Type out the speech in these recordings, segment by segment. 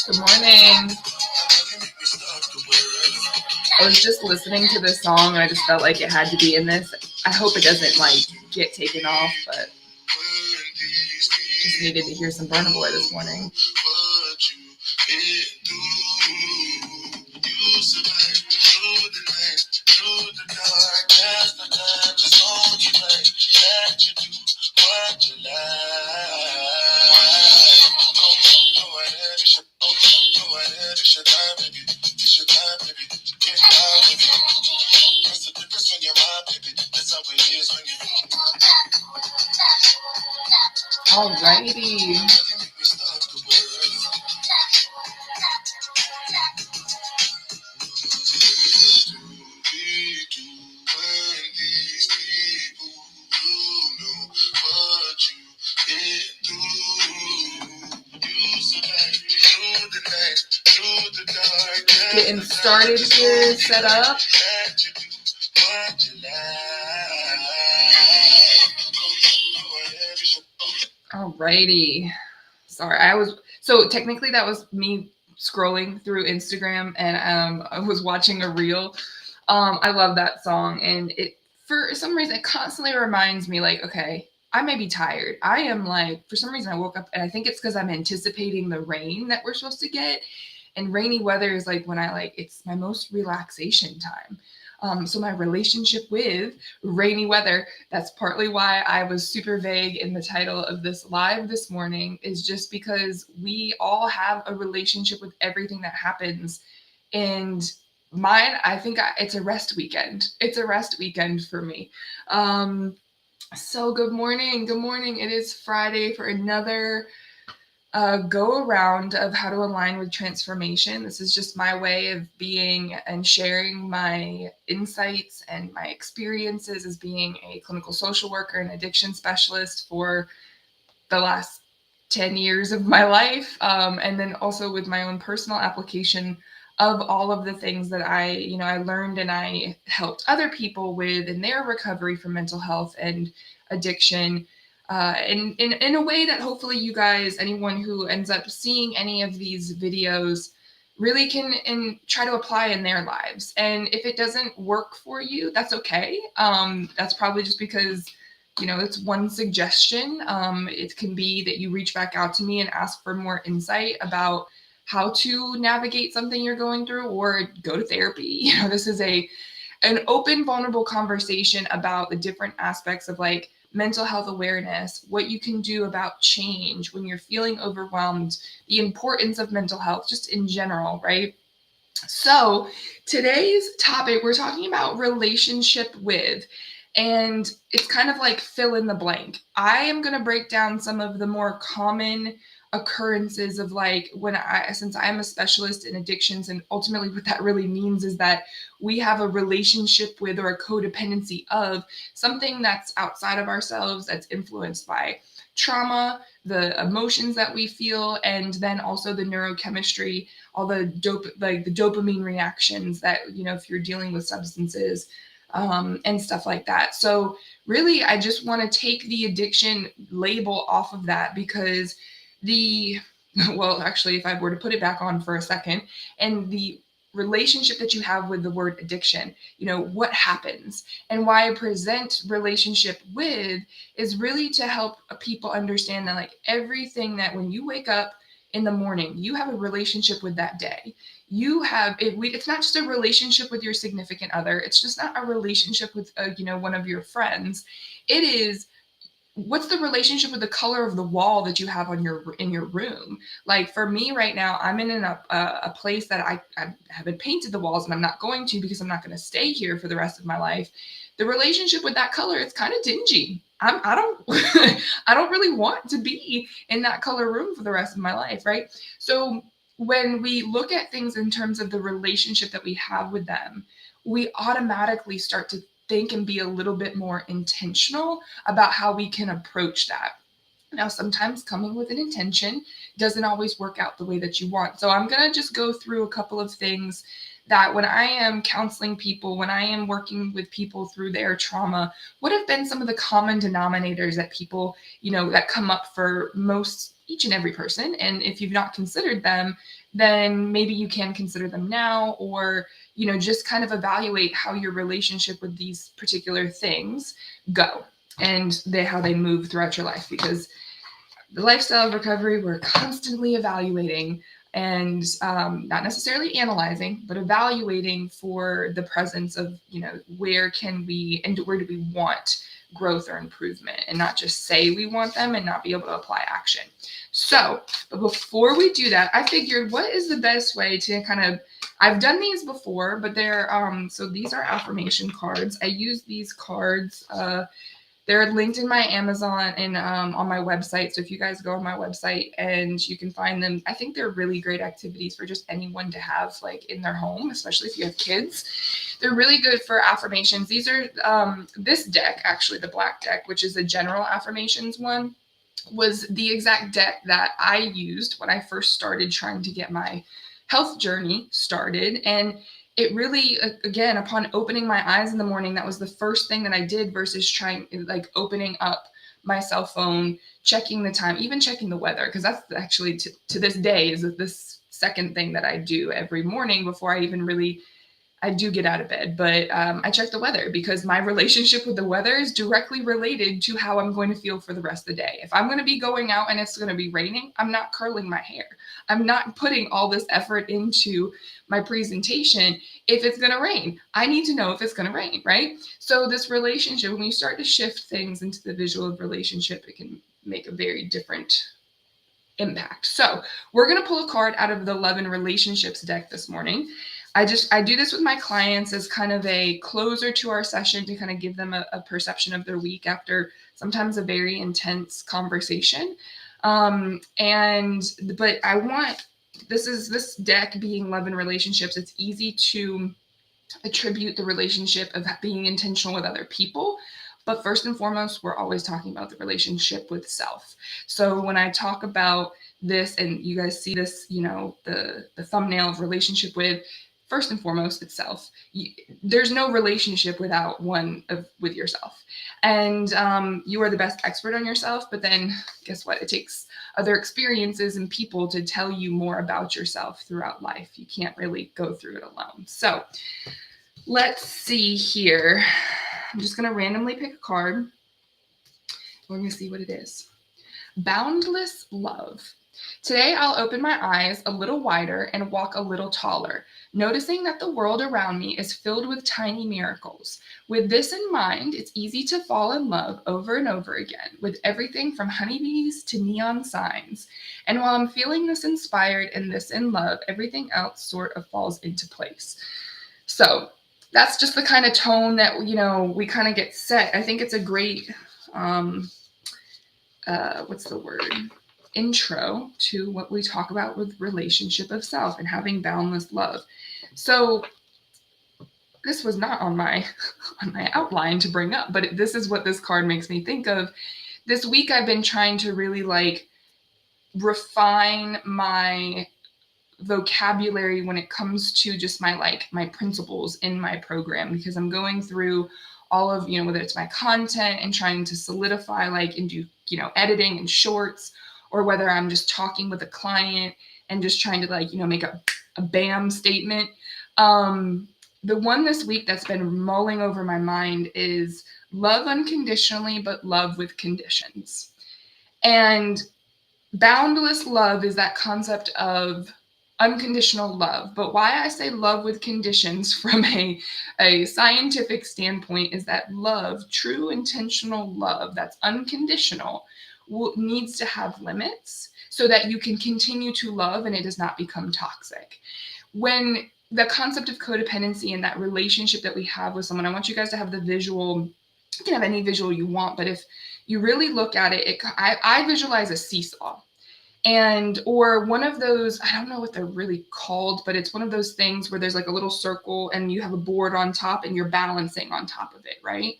Good morning. I was just listening to this song and I just felt like it had to be in this. I hope it doesn't like get taken off, but just needed to hear some Burna Boy this morning. Alrighty. Getting started here, set up. Alrighty. Sorry, so technically that was me scrolling through Instagram and I was watching a reel. I love that song and it for some reason it constantly reminds me like, okay, I may be tired. I am like, for some reason I woke up and I think it's because I'm anticipating the rain that we're supposed to get. And rainy weather is like when it's my most relaxation time. So my relationship with rainy weather, that's partly why I was super vague in the title of this live this morning, is just because we all have a relationship with everything that happens. And mine, I think it's a rest weekend. It's a rest weekend for me. So good morning. Good morning. It is Friday for another go around of how to align with transformation. This is just my way of being and sharing my insights and my experiences as being a clinical social worker and addiction specialist for the last 10 years of my life. And then also with my own personal application of all of the things that I learned and I helped other people with in their recovery from mental health and addiction. In a way that hopefully you guys, anyone who ends up seeing any of these videos, really can and try to apply in their lives. And if it doesn't work for you, that's okay. That's probably just because it's one suggestion. It can be that you reach back out to me and ask for more insight about how to navigate something you're going through or go to therapy. This is an open, vulnerable conversation about the different aspects of like mental health awareness, what you can do about change when you're feeling overwhelmed, the importance of mental health just in general, right? So today's topic, we're talking about relationship with, and it's kind of like fill in the blank. I am going to break down some of the more common occurrences of like since I'm a specialist in addictions, and ultimately what that really means is that we have a relationship with or a codependency of something that's outside of ourselves, that's influenced by trauma, the emotions that we feel, and then also the neurochemistry, all the dopamine reactions that if you're dealing with substances and stuff like that. So really, I just want to take the addiction label off of that because actually, if I were to put it back on for a second, and the relationship that you have with the word addiction, what happens, and why I present relationship with is really to help people understand that like everything that when you wake up in the morning, you have a relationship with that day. It's not just a relationship with your significant other. It's just not a relationship with one of your friends. It is, what's the relationship with the color of the wall that you have in your room? Like for me right now, I'm in a place that I haven't painted the walls, and I'm not going to because I'm not going to stay here for the rest of my life. The relationship with that color, it's kind of dingy. I don't I don't really want to be in that color room for the rest of my life, right? So when we look at things in terms of the relationship that we have with them, we automatically start to think and be a little bit more intentional about how we can approach that. Now, sometimes coming with an intention doesn't always work out the way that you want. So I'm going to just go through a couple of things that when I am counseling people, when I am working with people through their trauma, what have been some of the common denominators that people, that come up for most each and every person. And if you've not considered them, then maybe you can consider them now, or, just kind of evaluate how your relationship with these particular things go and how they move throughout your life. Because the lifestyle of recovery, we're constantly evaluating and not necessarily analyzing, but evaluating for the presence of, where can we and where do we want growth or improvement, and not just say we want them and not be able to apply action. So, but before we do that, I figured, what is the best way to I've done these before, but they're, so these are affirmation cards. I use these cards, they're linked in my Amazon and on my website. So if you guys go on my website, and you can find them, I think they're really great activities for just anyone to have in their home, especially if you have kids. They're really good for affirmations. These are this deck, actually the black deck, which is a general affirmations one, was the exact deck that I used when I first started trying to get my health journey started. And it really, again, upon opening my eyes in the morning, that was the first thing that I did, versus trying opening up my cell phone, checking the time, even checking the weather, because that's actually to this day is this second thing that I do every morning before I even really, I do get out of bed, but I check the weather, because my relationship with the weather is directly related to how I'm going to feel for the rest of the day. If I'm going to be going out and it's going to be raining, I'm not curling my hair. I'm not putting all this effort into my presentation if it's going to rain. I need to know if it's going to rain, right? So this relationship, when you start to shift things into the visual of relationship, it can make a very different impact. So we're going to pull a card out of the Love and Relationships deck this morning. I do this with my clients as kind of a closer to our session, to kind of give them a perception of their week after sometimes a very intense conversation. But I want, this deck being Love and Relationships, it's easy to attribute the relationship of being intentional with other people. But first and foremost, we're always talking about the relationship with self. So when I talk about this, and you guys see this, the thumbnail of relationship with, first and foremost, it's self. There's no relationship without with yourself. And you are the best expert on yourself. But then guess what? It takes other experiences and people to tell you more about yourself throughout life. You can't really go through it alone. So let's see here. I'm just going to randomly pick a card. We're going to see what it is. Boundless love. Today, I'll open my eyes a little wider and walk a little taller, noticing that the world around me is filled with tiny miracles. With this in mind, it's easy to fall in love over and over again, with everything from honeybees to neon signs. And while I'm feeling this inspired and this in love, everything else sort of falls into place. So that's just the kind of tone that, we kind of get set. I think it's a great, intro to what we talk about with relationship of self and having boundless love. So this was not on my outline to bring up, but this is what this card makes me think of. This week I've been trying to really refine my vocabulary when it comes to just my principles in my program, because I'm going through all of, whether it's my content and trying to solidify and do, editing and shorts, or whether I'm just talking with a client and just trying to make a BAM statement. The one this week that's been mulling over my mind is love unconditionally, but love with conditions. And boundless love is that concept of unconditional love. But why I say love with conditions from a scientific standpoint is that love, true intentional love that's unconditional, needs to have limits so that you can continue to love and it does not become toxic. When the concept of codependency and that relationship that we have with someone, I want you guys to have the visual. You can have any visual you want, but if you really look at it, I visualize a seesaw. Or one of those, I don't know what they're really called, but it's one of those things where there's a little circle and you have a board on top and you're balancing on top of it, right?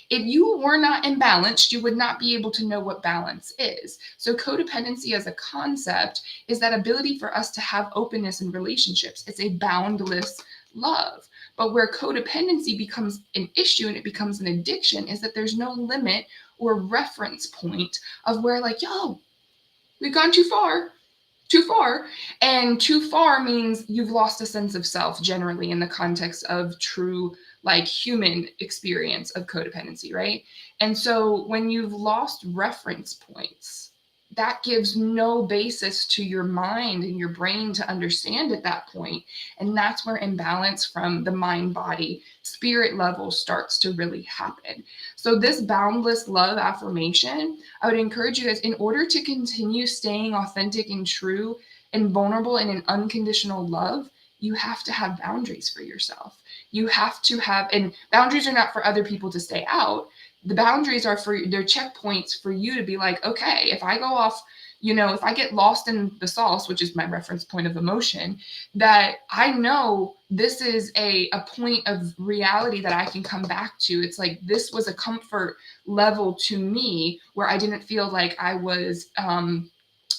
If you were not imbalanced, you would not be able to know what balance is. So codependency as a concept is that ability for us to have openness in relationships. It's a boundless love. But where codependency becomes an issue and it becomes an addiction is that there's no limit or reference point of where we've gone too far. Too far. And too far means you've lost a sense of self generally in the context of true, like, human experience of codependency, right? And so when you've lost reference points, that gives no basis to your mind and your brain to understand at that point. And that's where imbalance from the mind, body, spirit level starts to really happen. So, this boundless love affirmation, I would encourage you guys, in order to continue staying authentic and true and vulnerable in an unconditional love, you have to have boundaries for yourself. You have to have, and boundaries are not for other people to stay out. The boundaries are for, they're checkpoints for you to be like, okay, if I go off, if I get lost in the sauce, which is my reference point of emotion, that I know this is a point of reality that I can come back to. It's like, this was a comfort level to me where I didn't feel like I was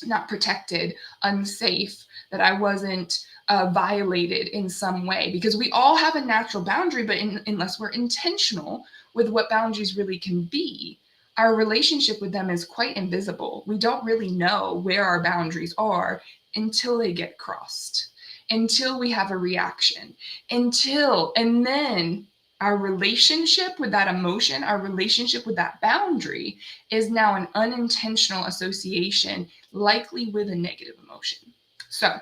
not protected, unsafe, that I wasn't violated in some way. Because we all have a natural boundary, but unless we're intentional with what boundaries really can be, our relationship with them is quite invisible. We don't really know where our boundaries are until they get crossed, until we have a reaction, and then our relationship with that emotion, our relationship with that boundary is now an unintentional association, likely with a negative emotion. So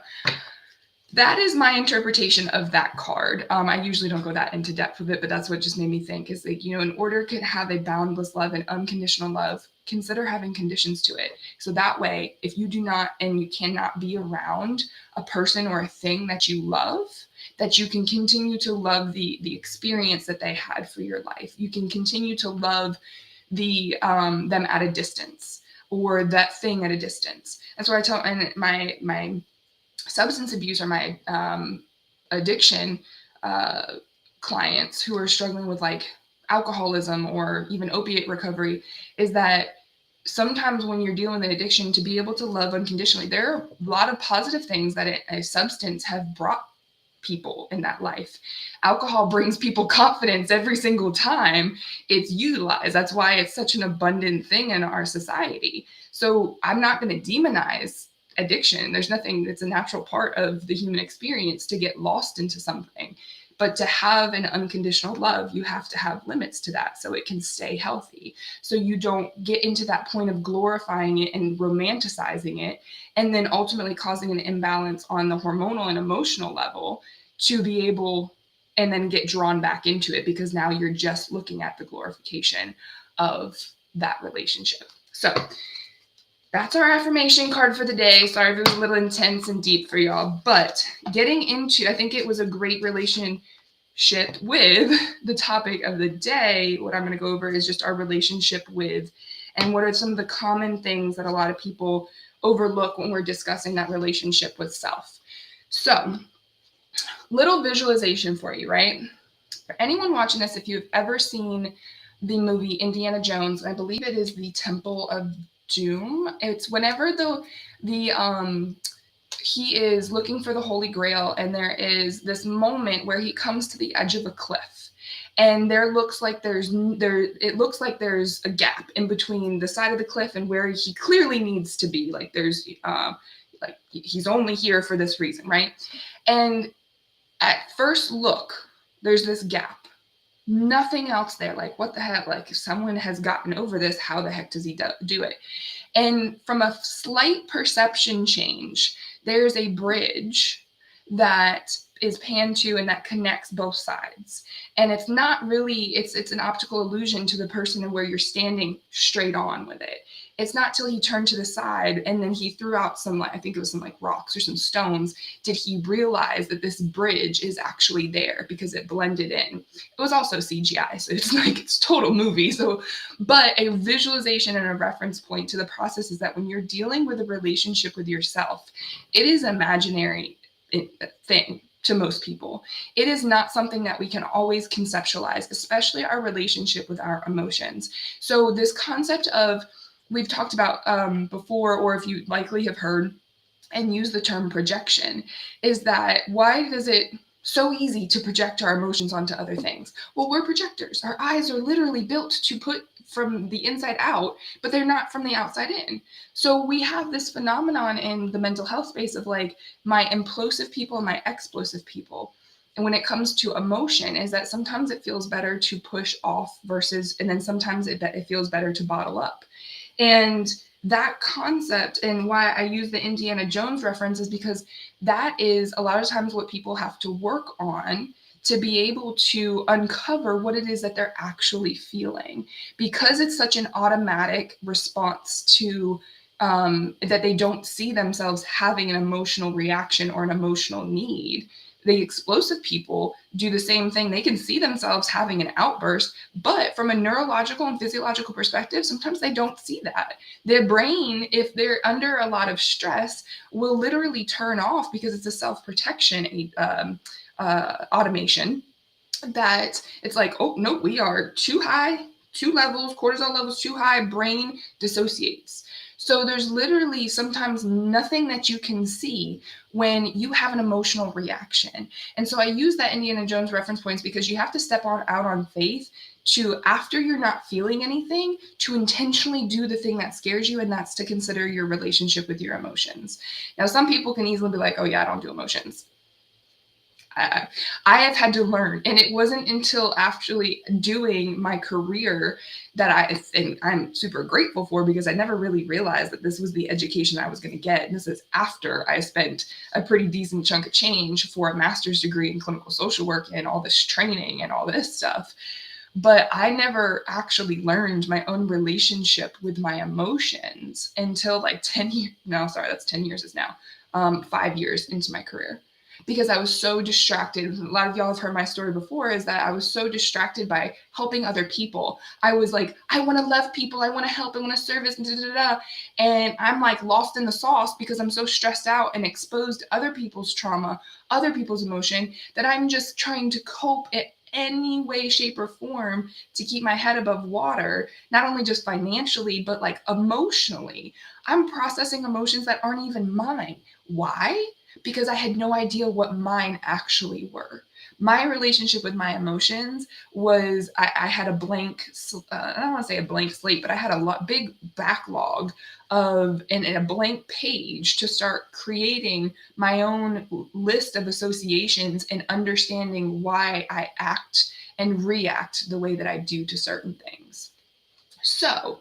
that is my interpretation of that card. I usually don't go that into depth with it, but that's what just made me think is like, in order to have a boundless love and unconditional love, consider having conditions to it. So that way, if you do not and you cannot be around a person or a thing that you love, that you can continue to love the experience that they had for your life. You can continue to love them at a distance, or that thing at a distance. That's why I tell my substance abuse or my addiction clients who are struggling with like alcoholism or even opiate recovery, is that sometimes when you're dealing with an addiction, to be able to love unconditionally, there are a lot of positive things that a substance have brought people in that life. Alcohol brings people confidence every single time it's utilized. That's why it's such an abundant thing in our society. So I'm not going to demonize addiction. There's nothing, it's a natural part of the human experience to get lost into something. But to have an unconditional love, you have to have limits to that so it can stay healthy. So you don't get into that point of glorifying it and romanticizing it, and then ultimately causing an imbalance on the hormonal and emotional level to be able and then get drawn back into it, because now you're just looking at the glorification of that relationship. So that's our affirmation card for the day. Sorry if it was a little intense and deep for y'all, but getting into, I think it was a great relationship with the topic of the day. What I'm going to go over is just our relationship with, and what are some of the common things that a lot of people overlook when we're discussing that relationship with self. So, little visualization for you, right? For anyone watching this, if you've ever seen the movie Indiana Jones, I believe it is the Temple of Doom. It's whenever the he is looking for the Holy Grail, and there is this moment where he comes to the edge of a cliff, and it looks like there's a gap in between the side of the cliff and where he clearly needs to be. Like there's like he's only here for this reason, right? And at first look, there's this gap. Nothing else there. Like, what the heck? Like, if someone has gotten over this, how the heck does he do it? And from a slight perception change, there's a bridge that is panned to and that connects both sides. And it's not really, it's an optical illusion to the person where you're standing straight on with it. It's not till he turned to the side and then he threw out some, I think it was some like rocks or some stones, did he realize that this bridge is actually there because it blended in. It was also CGI, so it's like it's total movie. So, but a visualization and a reference point to the process is that when you're dealing with a relationship with yourself, it is an imaginary thing to most people. It is not something that we can always conceptualize, especially our relationship with our emotions. So this concept of, we've talked about before, or if you likely have heard and use the term projection, is that why does it so easy to project our emotions onto other things. Well, we're projectors. Our eyes are literally built to put from the inside out, but they're not from the outside in. So we have this phenomenon in the mental health space of like my implosive people and my explosive people. And when it comes to emotion, is that sometimes it feels better to push off versus, and then sometimes it feels better to bottle up. And that concept, and why I use the Indiana Jones reference, is because that is a lot of times what people have to work on to be able to uncover what it is that they're actually feeling, because it's such an automatic response to that they don't see themselves having an emotional reaction or an emotional need. The explosive people do the same thing. They can see themselves having an outburst, but from a neurological and physiological perspective, sometimes they don't see that. Their brain, if they're under a lot of stress, will literally turn off, because it's a self-protection automation, that it's like, oh, no, we are too high, 2 levels, cortisol levels too high, brain dissociates. So there's literally sometimes nothing that you can see when you have an emotional reaction. And so I use that Indiana Jones reference points because you have to step out on faith to, after you're not feeling anything, to intentionally do the thing that scares you, and that's to consider your relationship with your emotions. Now, some people can easily be like, oh yeah, I don't do emotions. I have had to learn, and it wasn't until actually doing my career that and I'm super grateful for, because I never really realized that this was the education I was going to get. And this is after I spent a pretty decent chunk of change for a master's degree in clinical social work and all this training and all this stuff. But I never actually learned my own relationship with my emotions until like 10 years. No, sorry, that's 10 years is now, 5 years into my career, because I was so distracted. A lot of y'all have heard my story before, is that I was so distracted by helping other people. I was like, I want to love people. I want to help. I want to service. And I'm like lost in the sauce because I'm so stressed out and exposed to other people's trauma, other people's emotion, that I'm just trying to cope in any way, shape, or form to keep my head above water, not only just financially, but like emotionally. I'm processing emotions that aren't even mine. Why? Because I had no idea what mine actually were. My relationship with my emotions was, I had a blank, I don't want to say a blank slate, but I had a big backlog of, and a blank page to start creating my own list of associations and understanding why I act and react the way that I do to certain things. So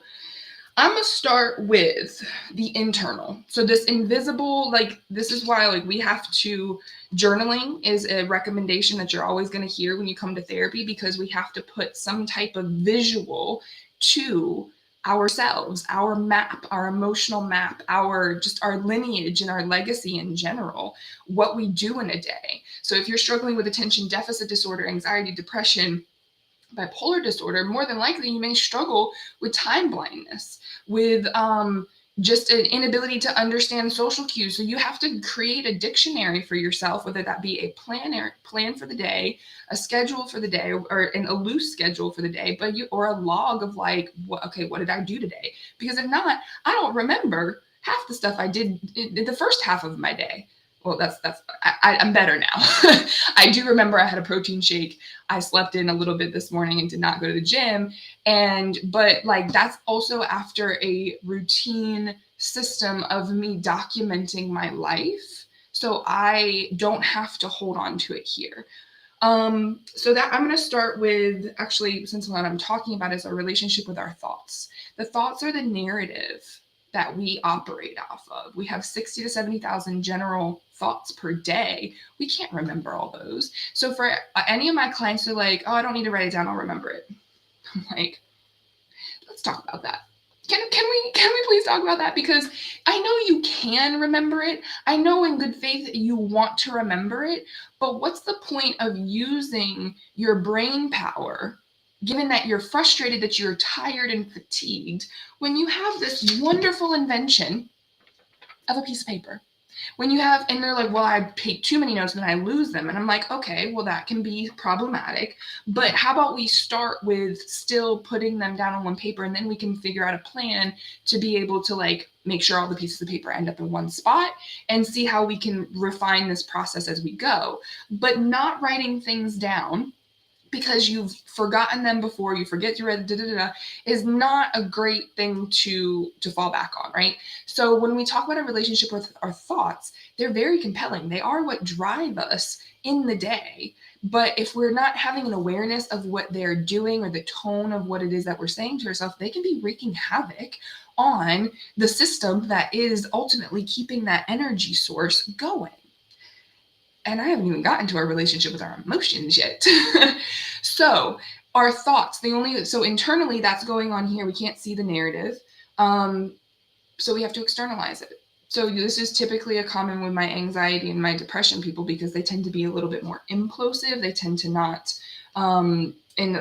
I'm gonna start with the internal. So this invisible, like, this is why, like, we have to, journaling is a recommendation that you're always gonna hear when you come to therapy, because we have to put some type of visual to ourselves, our map, our emotional map, our lineage and our legacy in general, what we do in a day. So if you're struggling with attention deficit disorder, anxiety, depression, bipolar disorder, more than likely you may struggle with time blindness, with just an inability to understand social cues. So you have to create a dictionary for yourself, whether that be a plan for the day, a schedule for the day, or a loose schedule for the day, or a log of like, what did I do today? Because if not, I don't remember half the stuff I did in the first half of my day. Well, I'm better now. I do remember I had a protein shake. I slept in a little bit this morning and did not go to the gym. But like, that's also after a routine system of me documenting my life. So I don't have to hold on to it here. So that I'm going to start with, actually, since what I'm talking about is our relationship with our thoughts. The thoughts are the narrative that we operate off of. We have 60 to 70,000 general thoughts per day. We can't remember all those. So for any of my clients who are like, oh, I don't need to write it down, I'll remember it. I'm like, let's talk about that. Can we please talk about that? Because I know you can remember it. I know in good faith that you want to remember it, but what's the point of using your brain power, given that you're frustrated, that you're tired and fatigued, when you have this wonderful invention of a piece of paper? When you have, and they're like, well, I take too many notes and then I lose them. And I'm like, okay, well, that can be problematic. But how about we start with still putting them down on one paper, and then we can figure out a plan to be able to like make sure all the pieces of paper end up in one spot and see how we can refine this process as we go. But not writing things down because you've forgotten them before, you forget you read is not a great thing to fall back on, right? So when we talk about a relationship with our thoughts, they're very compelling. They are what drive us in the day. But if we're not having an awareness of what they're doing or the tone of what it is that we're saying to ourselves, they can be wreaking havoc on the system that is ultimately keeping that energy source going. And I haven't even gotten to our relationship with our emotions yet. So our thoughts, so internally that's going on here. We can't see the narrative. So we have to externalize it. So this is typically a common with my anxiety and my depression people, because they tend to be a little bit more implosive. They tend to not, and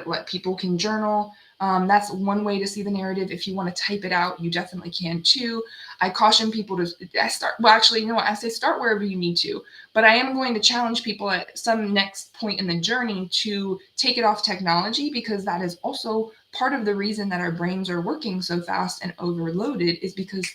let people can journal. That's one way to see the narrative. If you want to type it out, you definitely can too. I caution people to start. Well, actually, you know what? I say start wherever you need to. But I am going to challenge people at some next point in the journey to take it off technology, because that is also part of the reason that our brains are working so fast and overloaded, is because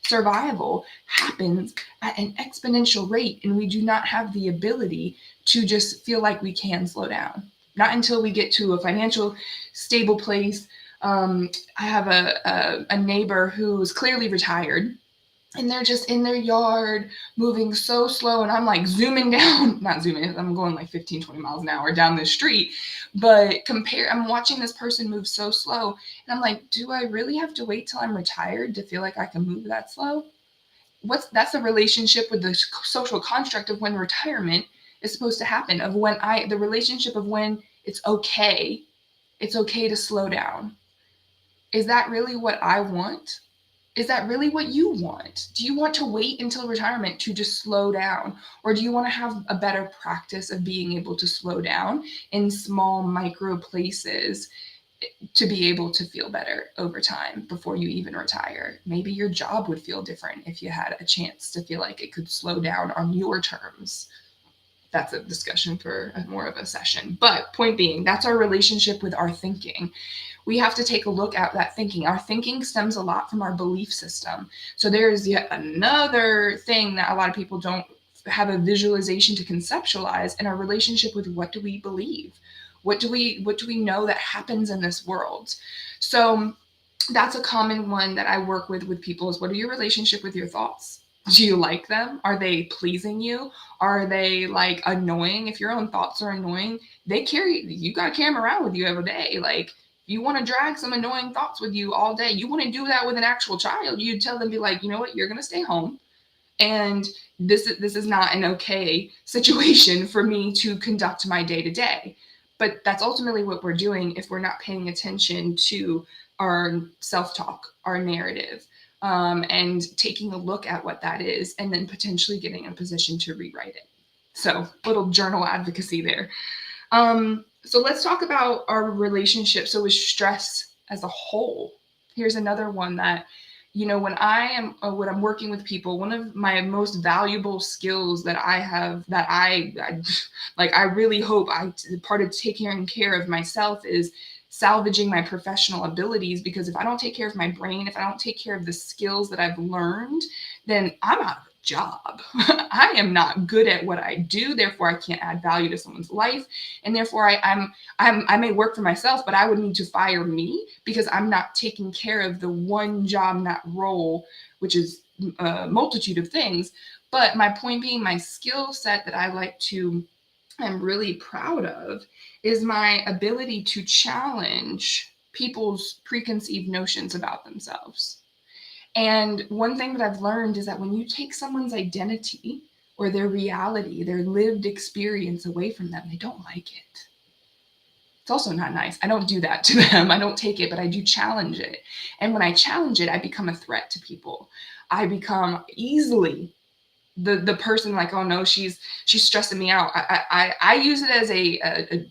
survival happens at an exponential rate, and we do not have the ability to just feel like we can slow down. Not until we get to a financial stable place. I have a neighbor who's clearly retired, and they're just in their yard moving so slow, and I'm like zooming down, not zooming, I'm going like 15, 20 miles an hour down the street, but I'm watching this person move so slow, and I'm like, do I really have to wait till I'm retired to feel like I can move that slow? That's the relationship with the social construct of when retirement is supposed to happen, of the relationship of when it's okay to slow down. Is that really what I want? Is that really what you want? Do you want to wait until retirement to just slow down? Or do you want to have a better practice of being able to slow down in small micro places to be able to feel better over time before you even retire? Maybe your job would feel different if you had a chance to feel like it could slow down on your terms. That's a discussion for more of a session. But point being, that's our relationship with our thinking. We have to take a look at that thinking. Our thinking stems a lot from our belief system. So there's yet another thing that a lot of people don't have a visualization to conceptualize in our relationship with what do we believe? What do we know that happens in this world? So that's a common one that I work with people, is what are your relationship with your thoughts? Do you like them? Are they pleasing you? Are they like annoying? If your own thoughts are annoying, you got to carry them around with you every day. Like, you want to drag some annoying thoughts with you all day. You want to do that with an actual child. You tell them, be like, you know what, you're going to stay home. And this is not an okay situation for me to conduct my day to day. But that's ultimately what we're doing if we're not paying attention to our self-talk, our narrative, and taking a look at what that is, and then potentially getting in a position to rewrite it. So, little journal advocacy there. So let's talk about our relationship. So with stress as a whole, here's another one that, when I'm working with people, one of my most valuable skills that I have, that I really hope part of taking care of myself is salvaging my professional abilities. Because if I don't take care of my brain, if I don't take care of the skills that I've learned, then I'm out of a job. I am not good at what I do. Therefore, I can't add value to someone's life. And therefore, I may work for myself, but I would need to fire me because I'm not taking care of the one job, that role, which is a multitude of things. But my point being, my skill set that I'm really proud of is my ability to challenge people's preconceived notions about themselves. And one thing that I've learned is that when you take someone's identity or their reality, their lived experience away from them, they don't like it. It's also not nice. I don't do that to them. I don't take it, but I do challenge it. And when I challenge it, I become a threat to people. I become easily the person like, oh no, she's stressing me out. I use it as a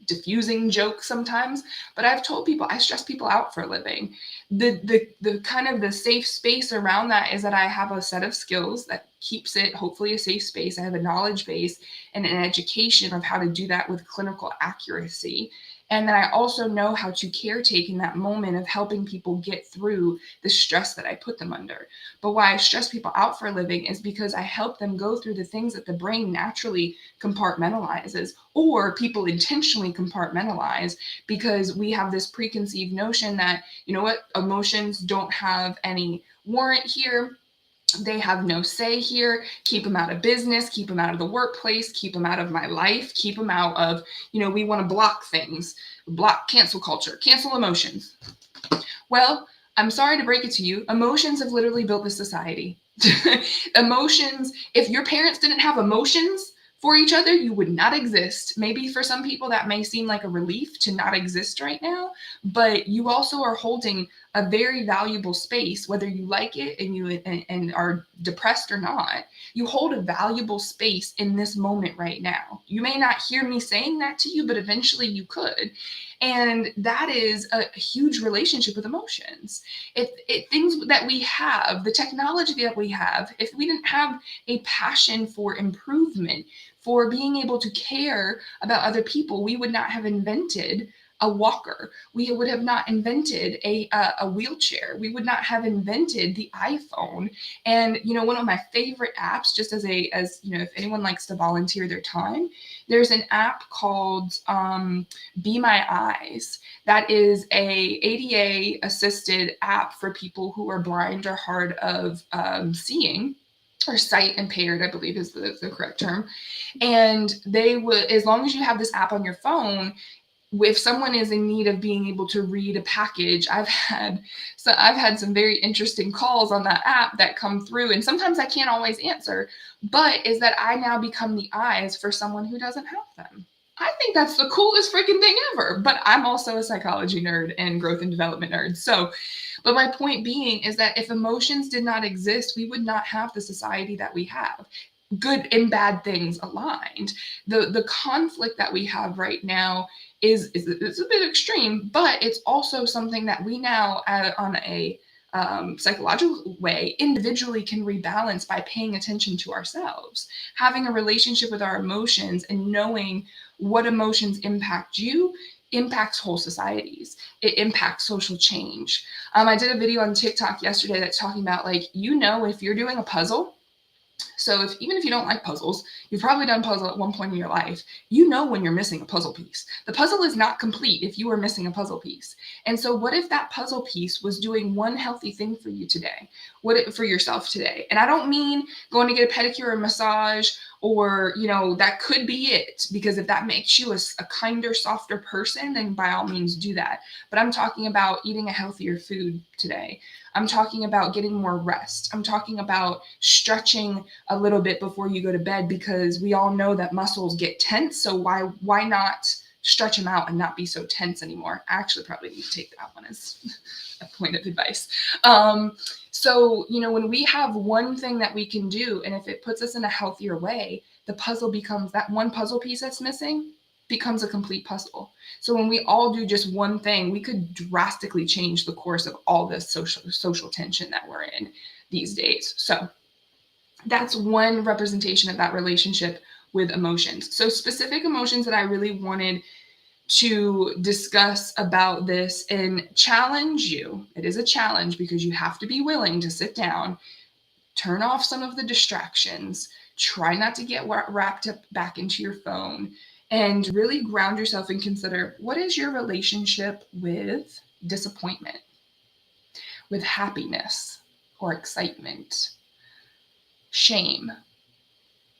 diffusing joke sometimes, but I've told people I stress people out for a living. The kind of the safe space around that is that I have a set of skills that keeps it hopefully a safe space. I have a knowledge base and an education of how to do that with clinical accuracy. And then I also know how to caretake in that moment of helping people get through the stress that I put them under. But why I stress people out for a living is because I help them go through the things that the brain naturally compartmentalizes, or people intentionally compartmentalize, because we have this preconceived notion that, you know what, emotions don't have any warrant here. They have no say here. Keep them out of business, keep them out of the workplace, keep them out of my life, keep them out of, we want to block things, block cancel culture, cancel emotions. Well, I'm sorry to break it to you. Emotions have literally built this society. Emotions, if your parents didn't have emotions for each other, you would not exist. Maybe for some people that may seem like a relief to not exist right now, but you also are holding a very valuable space, whether you like it and are depressed or not. You hold a valuable space in this moment right now. You may not hear me saying that to you, but eventually you could. And that is a huge relationship with emotions. If things that we have, the technology that we have, if we didn't have a passion for improvement, for being able to care about other people, we would not have invented a walker. We would have not invented a wheelchair. We would not have invented the iPhone. And one of my favorite apps, just as if anyone likes to volunteer their time, there's an app called Be My Eyes. That is a ADA assisted app for people who are blind or hard of seeing, or sight impaired, I believe is the correct term. And they would, as long as you have this app on your phone, if someone is in need of being able to read a package, I've had some very interesting calls on that app that come through, and sometimes I can't always answer, but is that I now become the eyes for someone who doesn't have them. I think that's the coolest freaking thing ever, but I'm also a psychology nerd and growth and development nerd. So, but my point being is that if emotions did not exist, we would not have the society that we have. Good and bad things aligned. The conflict that we have right now is it's a bit extreme, but it's also something that we now, on a psychological way, individually can rebalance by paying attention to ourselves, having a relationship with our emotions, and knowing what emotions impact you impacts whole societies. It impacts social change. I did a video on TikTok yesterday that's talking about, if you're doing a puzzle. So even if you don't like puzzles, you've probably done puzzle at one point in your life. When you're missing a puzzle piece. The puzzle is not complete if you are missing a puzzle piece. And so what if that puzzle piece was doing one healthy thing for you today? For yourself today? And I don't mean going to get a pedicure or massage, or, that could be it. Because if that makes you a kinder, softer person, then by all means do that. But I'm talking about eating a healthier food today. I'm talking about getting more rest. I'm talking about stretching a little bit before you go to bed, because we all know that muscles get tense. So why not stretch them out and not be so tense anymore? I actually probably need to take that one as a point of advice. So, when we have one thing that we can do, and if it puts us in a healthier way, the puzzle becomes, that one puzzle piece that's missing becomes a complete puzzle. So when we all do just one thing, we could drastically change the course of all this social tension that we're in these days. So that's one representation of that relationship with emotions. So specific emotions that I really wanted to discuss about this and challenge you. It is a challenge because you have to be willing to sit down, turn off some of the distractions, try not to get wrapped up back into your phone, and really ground yourself and consider, what is your relationship with disappointment, with happiness or excitement, shame?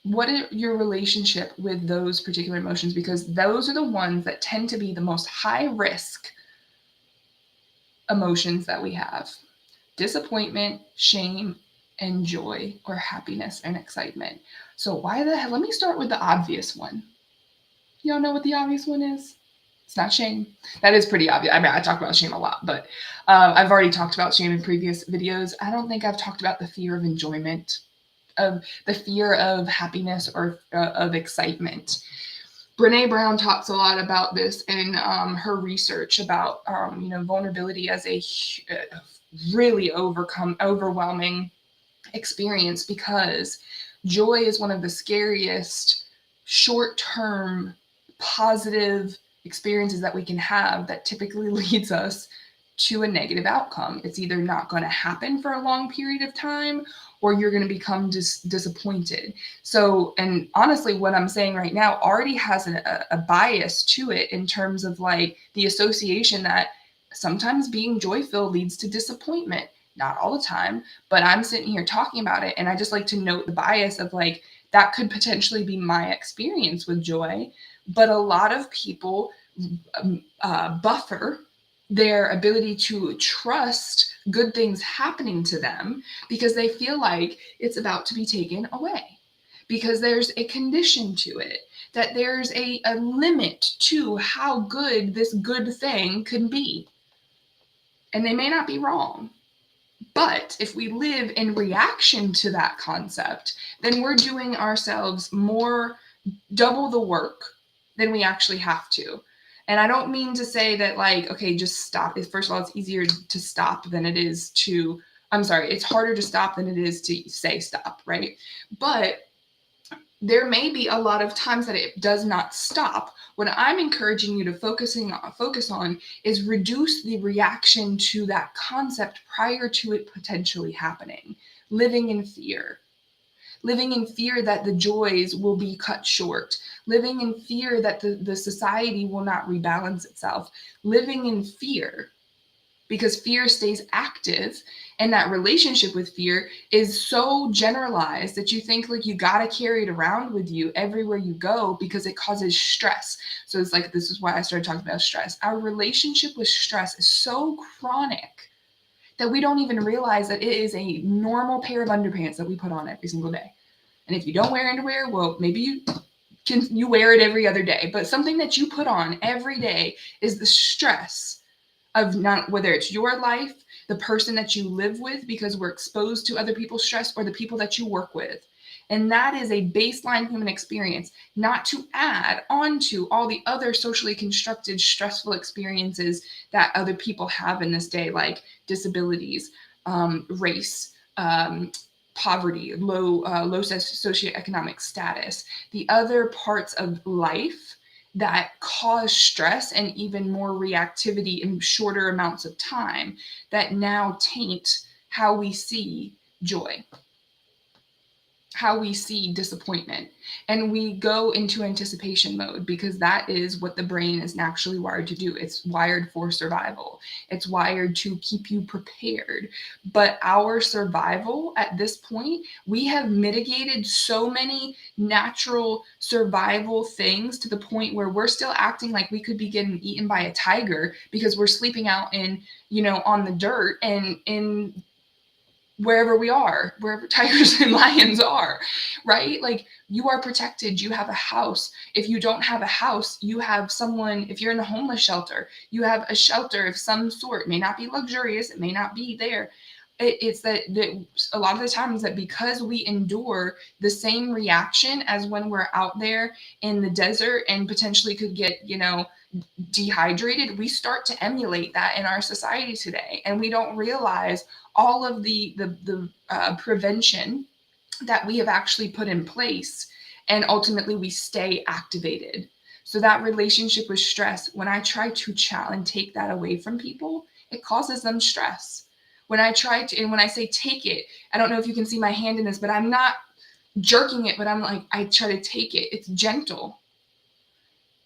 What is your relationship with those particular emotions? Because those are the ones that tend to be the most high risk emotions that we have. Disappointment, shame, and joy, or happiness and excitement. So why the hell? Let me start with the obvious one. Y'all know what the obvious one is? It's not shame. That is pretty obvious. I mean, I talk about shame a lot, but I've already talked about shame in previous videos. I don't think I've talked about the fear of enjoyment, of the fear of happiness, or of excitement. Brene Brown talks a lot about this in her research about vulnerability as a really overwhelming experience, because joy is one of the scariest short-term positive experiences that we can have that typically leads us to a negative outcome. It's either not going to happen for a long period of time, or you're going to become disappointed. So, and honestly, what I'm saying right now already has a bias to it in terms of like the association that sometimes being joy-filled leads to disappointment. Not all the time, but I'm sitting here talking about it, and I just like to note the bias of like, that could potentially be my experience with joy. But a lot of people buffer their ability to trust good things happening to them because they feel like it's about to be taken away, because there's a condition to it, that there's a limit to how good this good thing can be. And they may not be wrong. But if we live in reaction to that concept, then we're doing ourselves more, double the work than we actually have to. And I don't mean to say that like, okay, just stop. First of all, it's easier to stop than it is to, it's harder to stop than it is to say stop, right? But there may be a lot of times that it does not stop. What I'm encouraging you to focus on is reduce the reaction to that concept prior to it potentially happening. Living in fear that the joys will be cut short, living in fear that the society will not rebalance itself, living in fear because fear stays active, and that relationship with fear is so generalized that you think like you got to carry it around with you everywhere you go because it causes stress. So it's like, this is why I started talking about stress. Our relationship with stress is so chronic that we don't even realize that it is a normal pair of underpants that we put on every single day. And if you don't wear underwear, well, maybe you wear it every other day, but something that you put on every day is the stress of not, whether it's your life, the person that you live with, because we're exposed to other people's stress, or the people that you work with. And that is a baseline human experience, not to add on to all the other socially constructed stressful experiences that other people have in this day, like disabilities, race, poverty, low socioeconomic status, the other parts of life that cause stress and even more reactivity in shorter amounts of time that now taint how we see joy, how we see disappointment. And we go into anticipation mode because that is what the brain is naturally wired to do. It's wired for survival. It's wired to keep you prepared. But our survival at this point, we have mitigated so many natural survival things to the point where we're still acting like we could be getting eaten by a tiger because we're sleeping out in, on the dirt and in wherever we are, wherever tigers and lions are, right? Like, you are protected. You have a house. If you don't have a house, you have someone. If you're in a homeless shelter, you have a shelter of some sort. It may not be luxurious. It may not be there. It's that a lot of the times that because we endure the same reaction as when we're out there in the desert and potentially could get, dehydrated, we start to emulate that in our society today. And we don't realize all of the prevention that we have actually put in place, and ultimately we stay activated. So that relationship with stress, when I try to challenge, take that away from people, it causes them stress. When I try to, and when I say take it, I don't know if you can see my hand in this, but I'm not jerking it, but I'm like, I try to take it. It's gentle.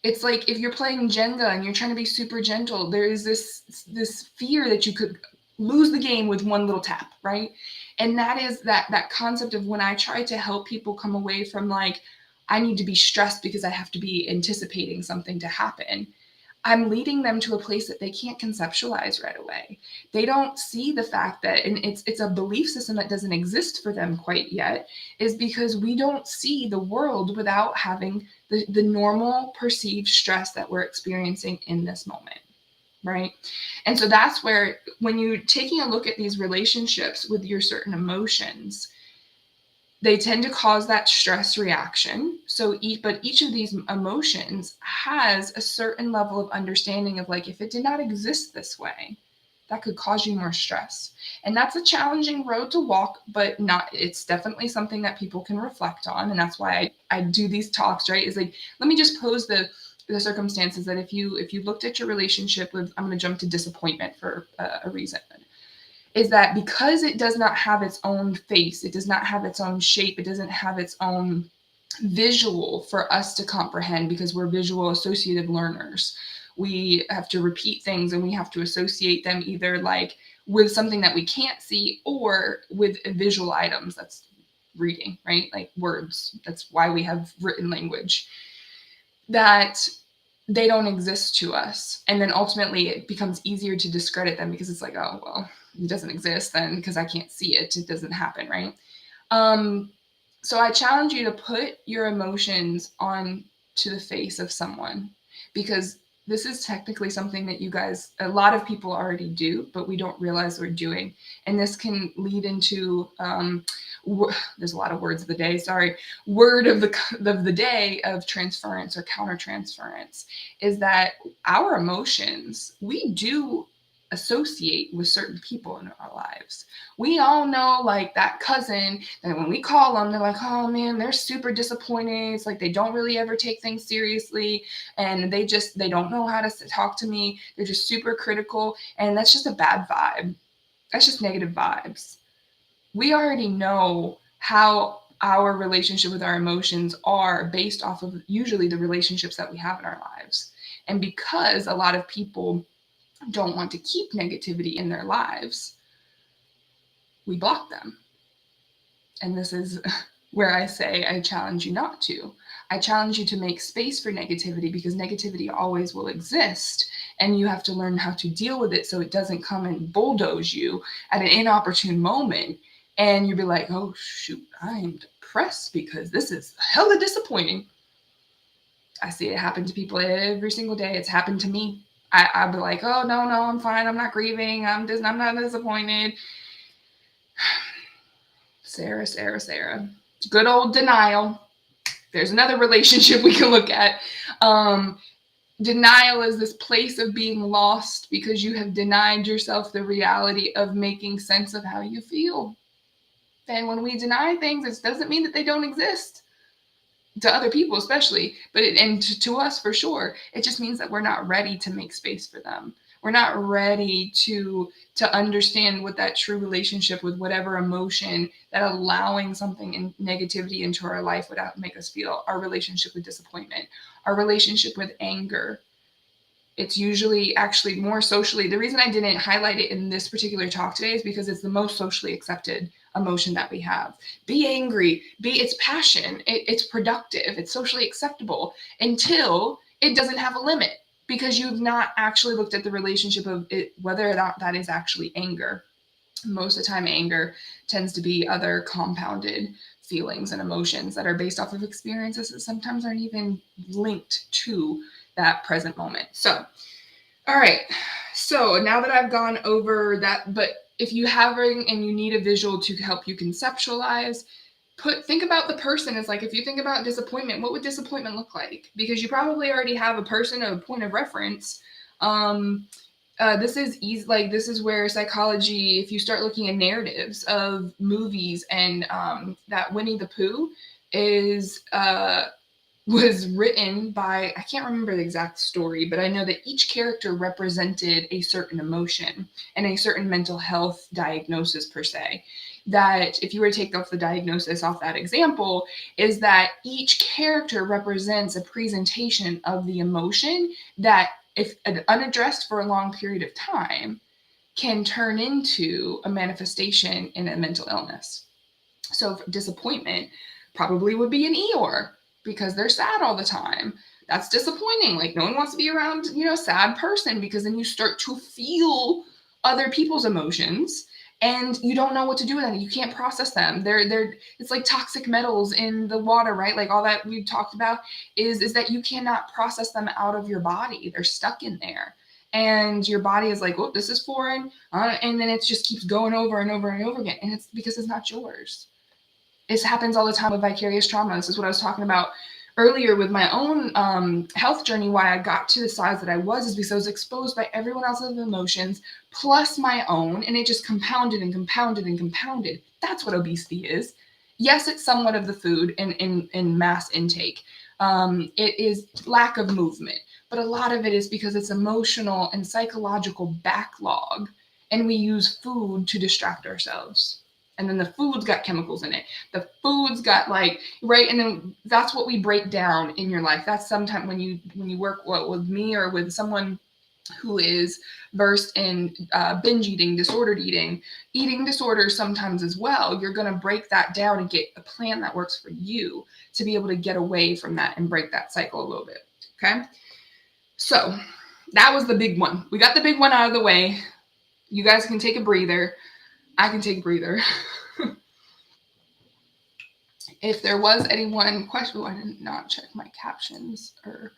It's like if you're playing Jenga and you're trying to be super gentle, there is this fear that you could lose the game with one little tap, right? And that is that concept of when I try to help people come away from like, I need to be stressed because I have to be anticipating something to happen, I'm leading them to a place that they can't conceptualize right away. They don't see the fact that, and it's a belief system that doesn't exist for them quite yet, is because we don't see the world without having the normal perceived stress that we're experiencing in this moment, right? And so that's where, when you're taking a look at these relationships with your certain emotions, they tend to cause that stress reaction. But each of these emotions has a certain level of understanding of like, if it did not exist this way, that could cause you more stress. And that's a challenging road to walk, but it's definitely something that people can reflect on. And that's why I do these talks, right? Is like, let me just pose the circumstances that if you looked at your relationship with, I'm going to jump to disappointment for a reason, is that because it does not have its own face, it does not have its own shape, it doesn't have its own visual for us to comprehend, because we're visual associative learners. We have to repeat things and we have to associate them either like with something that we can't see or with visual items. That's reading, right? Like words. That's why we have written language. That they don't exist to us. And then ultimately it becomes easier to discredit them because it's like, oh, well, it doesn't exist then because I can't see it. It doesn't happen, right? So I challenge you to put your emotions on to the face of someone, because this is technically something that a lot of people already do, but we don't realize we're doing. And this can lead into, there's a lot of words of the day, sorry, word of the day of transference or countertransference, is that our emotions, we do associate with certain people in our lives. We all know like that cousin that when we call them, they're like, oh man, they're super disappointed. It's like they don't really ever take things seriously, and they don't know how to talk to me. They're just super critical, and that's just a bad vibe. That's just negative vibes. We already know how our relationship with our emotions are based off of usually the relationships that we have in our lives. And because a lot of people don't want to keep negativity in their lives, we block them. And this is where I say I challenge you not to. I challenge you to make space for negativity, because negativity always will exist, and you have to learn how to deal with it so it doesn't come and bulldoze you at an inopportune moment and you'll be like, oh shoot, I am depressed because this is hella disappointing. I see it happen to people every single day. It's happened to me. I'll be like, oh, no, I'm fine. I'm not grieving. I'm not disappointed. Sarah. Good old denial. There's another relationship we can look at. Denial is this place of being lost because you have denied yourself the reality of making sense of how you feel. And when we deny things, it doesn't mean that they don't exist. To other people especially, but to us for sure, it just means that we're not ready to make space for them. We're not ready to understand what that true relationship with whatever emotion that allowing something in negativity into our life would make us feel. Our relationship with disappointment, our relationship with anger. It's usually actually more socially. The reason I didn't highlight it in this particular talk today is because it's the most socially accepted emotion that we have. Be angry, it's passion, it's productive, it's socially acceptable until it doesn't have a limit, because you've not actually looked at the relationship of it, whether or not that is actually anger. Most of the time, anger tends to be other compounded feelings and emotions that are based off of experiences that sometimes aren't even linked to that present moment. So, all right. So now that I've gone over that, but if you have and you need a visual to help you conceptualize, think about the person as like, if you think about disappointment, what would disappointment look like? Because you probably already have a person, a point of reference. This is easy. Like, this is where psychology, if you start looking at narratives of movies, and that Winnie the Pooh was written by, I can't remember the exact story, but I know that each character represented a certain emotion and a certain mental health diagnosis per se. That if you were to take off the diagnosis off that example, is that each character represents a presentation of the emotion that, if unaddressed for a long period of time, can turn into a manifestation in a mental illness. So disappointment probably would be an Eeyore, because they're sad all the time. That's disappointing. Like, no one wants to be around, a sad person, because then you start to feel other people's emotions and you don't know what to do with them. You can't process them. It's like toxic metals in the water, right? Like all that we've talked about is that you cannot process them out of your body. They're stuck in there. And your body is like, oh, this is foreign. And then it just keeps going over and over and over again. And it's because it's not yours. This happens all the time with vicarious trauma. This is what I was talking about earlier with my own health journey. Why I got to the size that I was is because I was exposed by everyone else's emotions plus my own, and it just compounded and compounded and compounded. That's what obesity is. Yes, it's somewhat of the food in mass intake. It is lack of movement, but a lot of it is because it's emotional and psychological backlog, and we use food to distract ourselves. And then the food's got chemicals in it. The food's got like, right, and then that's what we break down in your life. That's sometimes when you work with me or with someone who is versed in binge eating, disordered eating disorders sometimes as well. You're going to break that down and get a plan that works for you to be able to get away from that and break that cycle a little bit. Okay. So that was the big one. We got the big one out of the way. You guys can take a breather. I can take a breather. If there was anyone question, I did not check my captions or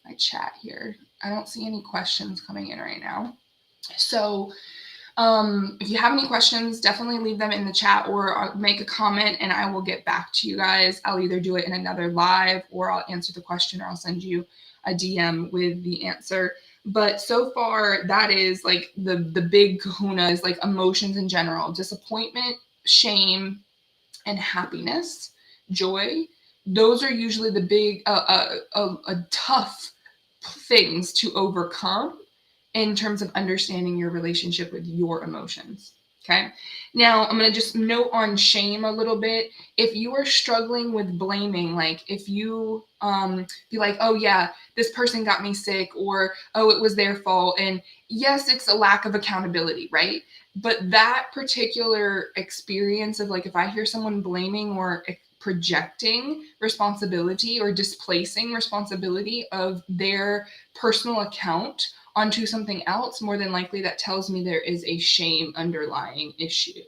my chat here. I don't see any questions coming in right now. So if you have any questions, definitely leave them in the chat or make a comment and I will get back to you guys. I'll either do it in another live or I'll answer the question or I'll send you a DM with the answer. But so far, that is like the big kahuna is like emotions in general: disappointment, shame, and happiness, joy. Those are usually the big, tough things to overcome in terms of understanding your relationship with your emotions. Okay. Now I'm going to just note on shame a little bit. If you are struggling with blaming, like if you be like, oh yeah, this person got me sick, or oh, it was their fault. And yes, it's a lack of accountability, right? But that particular experience of like, if I hear someone blaming or projecting responsibility or displacing responsibility of their personal account onto something else, more than likely that tells me there is a shame underlying issue.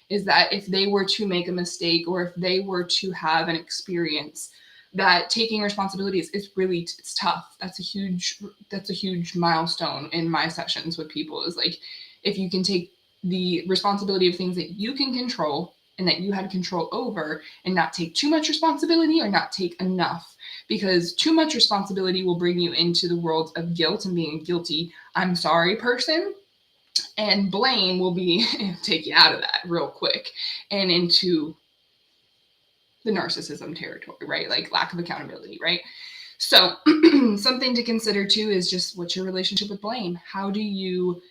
Is that if they were to make a mistake or if they were to have an experience, that taking responsibility is really, it's tough. That's a huge milestone in my sessions with people, is like, if you can take the responsibility of things that you can control and that you had control over and not take too much responsibility or not take enough, because too much responsibility will bring you into the world of guilt and being a guilty, I'm sorry person, and blame will be take you out of that real quick and into the narcissism territory, right? Like lack of accountability, right? So something to consider too is just, what's your relationship with blame? How do you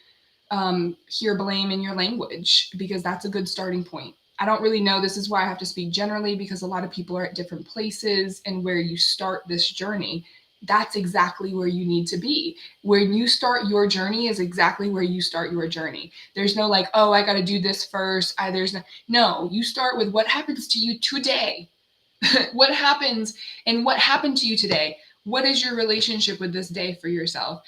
hear blame in your language? Because that's a good starting point. I don't really know. This is why I have to speak generally, because a lot of people are at different places, and where you start this journey, that's exactly where you need to be. When you start your journey is exactly where you start your journey. There's no like, oh, I got to do this first. No, you start with what happens to you today. What happens and what happened to you today? What is your relationship with this day for yourself?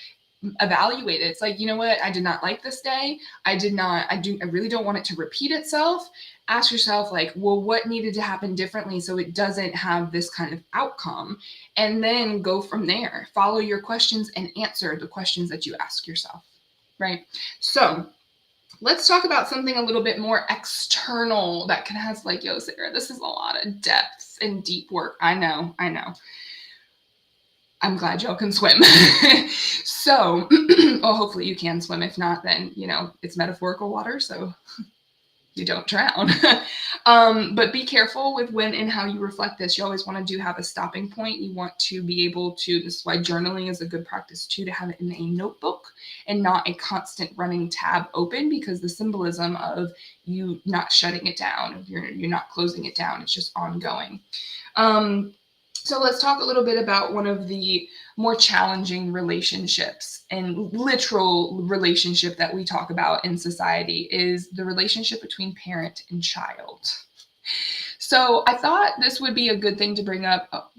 Evaluate it. It's like, you know what? I did not like this day. I really don't want it to repeat itself. Ask yourself, like, well, what needed to happen differently so it doesn't have this kind of outcome? And then go from there. Follow your questions and answer the questions that you ask yourself, right? So let's talk about something a little bit more external that can have, like, yo, Sarah, this is a lot of depth and deep work. I know. I'm glad y'all can swim. So, well, hopefully you can swim. If not, then, it's metaphorical water, so you don't drown. But be careful with when and how you reflect this. You always want to have a stopping point. You want to be able to, this is why journaling is a good practice too, to have it in a notebook and not a constant running tab open, because the symbolism of you not shutting it down, you're not closing it down, it's just ongoing. So let's talk a little bit about one of the more challenging relationships and literal relationship that we talk about in society, is the relationship between parent and child. So I thought this would be a good thing to bring up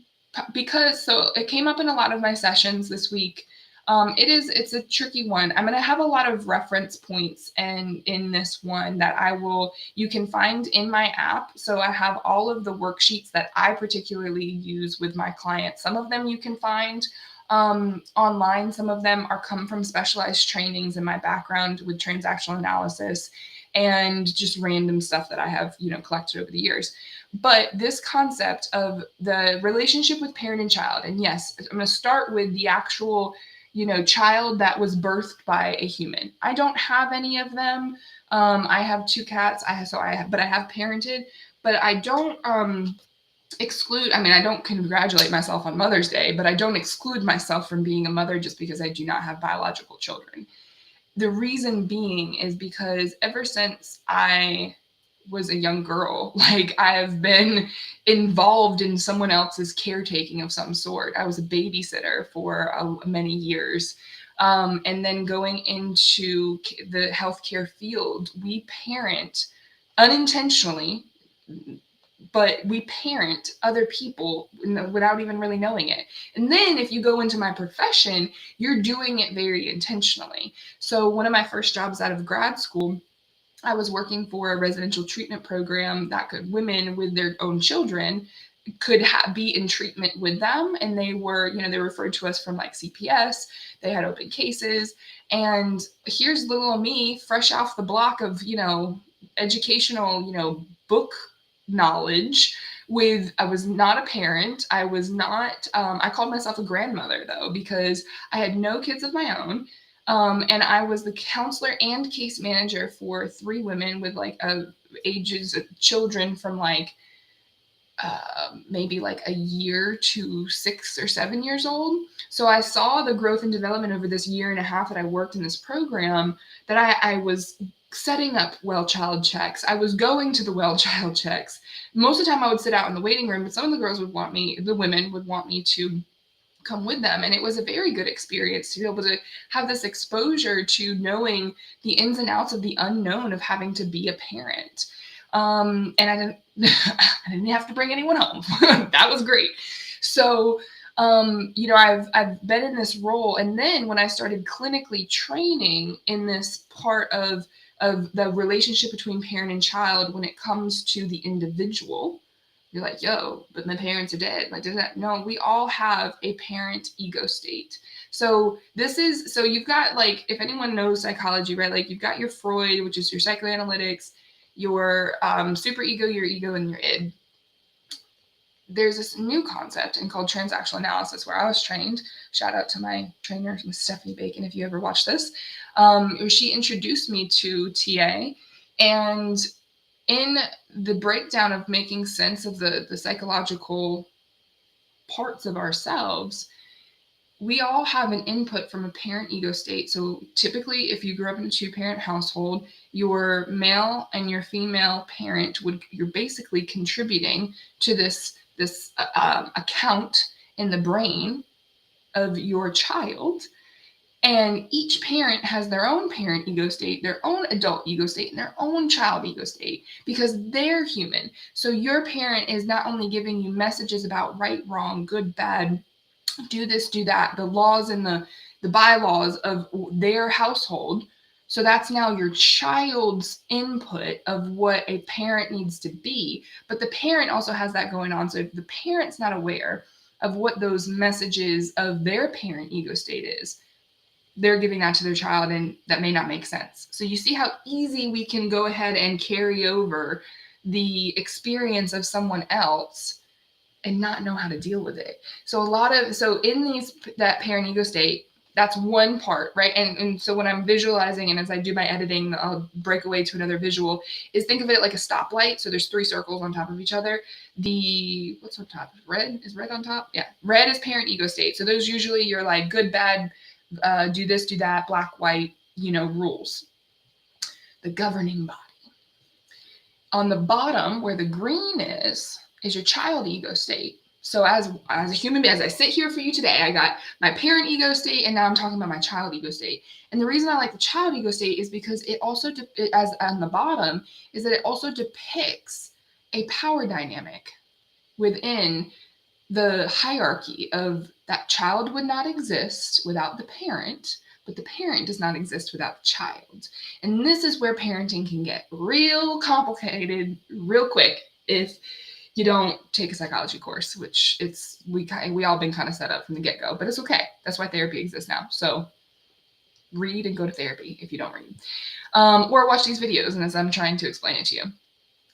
because it came up in a lot of my sessions this week. It's a tricky one. I'm going to have a lot of reference points and in this one that you can find in my app. So I have all of the worksheets that I particularly use with my clients. Some of them you can find online. Some of them come from specialized trainings in my background with transactional analysis and just random stuff that I have, collected over the years. But this concept of the relationship with parent and child, and yes, I'm going to start with the actual, child that was birthed by a human. I don't have any of them. I have 2 cats. But I have parented, but I don't exclude. I mean, I don't congratulate myself on Mother's Day, but I don't exclude myself from being a mother just because I do not have biological children. The reason being is because ever since I was a young girl, like I've been involved in someone else's caretaking of some sort. I was a babysitter for many years. And then going into the healthcare field, we parent unintentionally, but we parent other people without even really knowing it. And then if you go into my profession, you're doing it very intentionally. So one of my first jobs out of grad school, I was working for a residential treatment program that women with their own children could be in treatment with them. And they were, they referred to us from like CPS. They had open cases. And here's little me fresh off the block of, educational, book knowledge I was not a parent. I was not, I called myself a grandmother though, because I had no kids of my own. And I was the counselor and case manager for 3 women with like ages of children from like maybe like a year to 6 or 7 years old. So I saw the growth and development over this year and a half that I worked in this program, that I was setting up well child checks. I was going to the well child checks. Most of the time I would sit out in the waiting room, but some of the women would want me to come with them. And it was a very good experience to be able to have this exposure to knowing the ins and outs of the unknown of having to be a parent. And I didn't have to bring anyone home. That was great. So, I've been in this role. And then when I started clinically training in this part of the relationship between parent and child, when it comes to the individual, you're like, yo, but my parents are dead. Like, no, we all have a parent ego state. So you've got, like, if anyone knows psychology, right? Like, you've got your Freud, which is your psychoanalytics, your super ego, your ego, and your id. There's this new concept called transactional analysis where I was trained. Shout out to my trainer, Miss Stephanie Bacon, if you ever watch this. She introduced me to TA, and in the breakdown of making sense of the psychological parts of ourselves, we all have an input from a parent ego state. So typically, if you grew up in a 2-parent household, your male and your female parent you're basically contributing to this account in the brain of your child. And each parent has their own parent ego state, their own adult ego state, and their own child ego state, because they're human. So your parent is not only giving you messages about right, wrong, good, bad, do this, do that, the laws and the bylaws of their household. So that's now your child's input of what a parent needs to be. But the parent also has that going on. So if the parent's not aware of what those messages of their parent ego state is, they're giving that to their child, and that may not make sense. So you see how easy we can go ahead and carry over the experience of someone else and not know how to deal with it. So in that parent ego state, that's one part, right? And so when I'm visualizing, and as I do my editing, I'll break away to another visual, is think of it like a stoplight. So there's 3 circles on top of each other. What's on top? Red? Is red on top? Yeah. Red is parent ego state. So those usually you're like good, bad, do this, do that, black, white, rules. The governing body. On the bottom, where the green is your child ego state. So as a human being, as I sit here for you today, I got my parent ego state, and now I'm talking about my child ego state. And the reason I like the child ego state is because it also, as on the bottom, is that it also depicts a power dynamic within the hierarchy of that child would not exist without the parent, but the parent does not exist without the child. And this is where parenting can get real complicated real quick if you don't take a psychology course, which we all been kind of set up from the get-go, but it's okay. That's why therapy exists now. So read and go to therapy if you don't read, or watch these videos, and as I'm trying to explain it to you.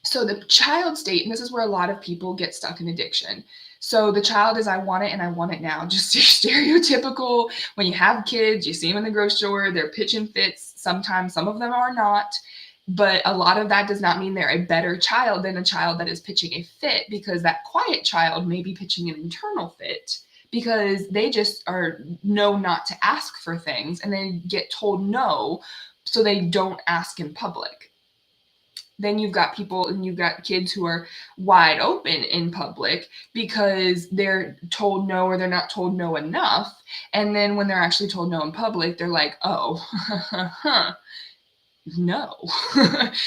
So the child state, and this is where a lot of people get stuck in addiction. So the child is, I want it and I want it now. Just stereotypical. When you have kids, you see them in the grocery store, they're pitching fits. Sometimes some of them are not, but a lot of that does not mean they're a better child than a child that is pitching a fit, because that quiet child may be pitching an internal fit because they just know not to ask for things and they get told no, so they don't ask in public. Then you've got people and you've got kids who are wide open in public because they're told no, or they're not told no enough. And then when they're actually told no in public, they're like, oh, no,